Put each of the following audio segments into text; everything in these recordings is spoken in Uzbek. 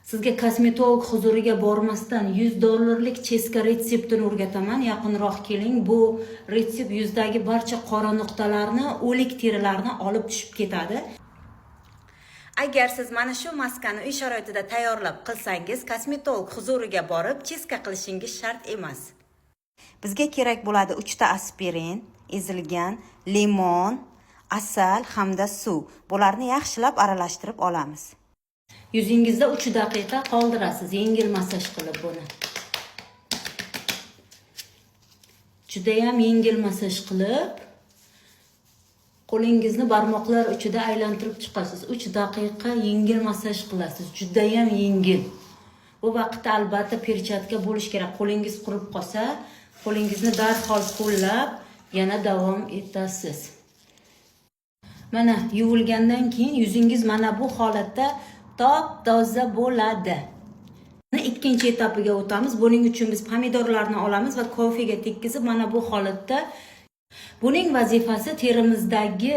Sizga kosmetolog huzuriga bormasdan $100 cheska retseptini o'rgataman. Yaqinroq keling. Bu retsept yuzdagi barcha qora nuqtalarni, o'lik terilarni olib tushib ketadi. Agar siz mana shu maskani uy sharoitida tayyorlab qilsangiz, kosmetolog huzuriga borib cheska qilishingiz shart emas. Bizga kerak bo'ladi 3 ta aspirin, ezilgan limon, asal hamda suv. Bularni yaxshilab aralashtirib olamiz. Yuzingizda 3 daqiqa qoldirasiz, yengil massaj qilib buni. Juda ham yengil massaj qilib, qo'lingizni barmoqlar uchida aylantirib chiqasiz. 3 daqiqa yengil massaj qilasiz. Juda ham yengil. Bu vaqtda albatta perchatka bo'lish kerak. Qo'lingiz qurib qolsa, qo'lingizni darhol qo'llab yana davom etasiz. Mana yuvilgandan keyin yuzingiz mana bu holatda top-toza bo'ladi. Ikkinchi etapiga o'tamiz. Buning uchun biz pomidorlarni olamiz va kofega tekkizib mana bu holatda. Buning vazifasi terimizdagi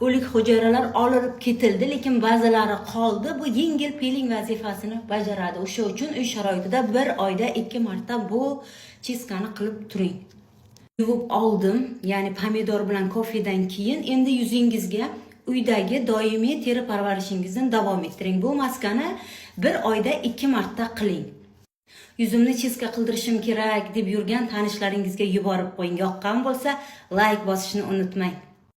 o'lik hujayralar olib ketildi, lekin ba'zilari qoldi. Bu yengil peeling vazifasini bajaradi. O'sha uchun uy sharoitida 1 oyda 2 marta bu cheskani qilib turing. Yuvib oldim, ya'ni pomidor bilan kofedan keyin endi yuzingizga uydagi doimiy teri parvarishingizni davom ettiring. Bu maskani 1 oyda 2 marta qiling. Yuzimni cheska qildirishim kerak deb yurgan tanishlaringizga yuborib qo'ying. Yoqqan bo'lsa, like bosishni unutmang.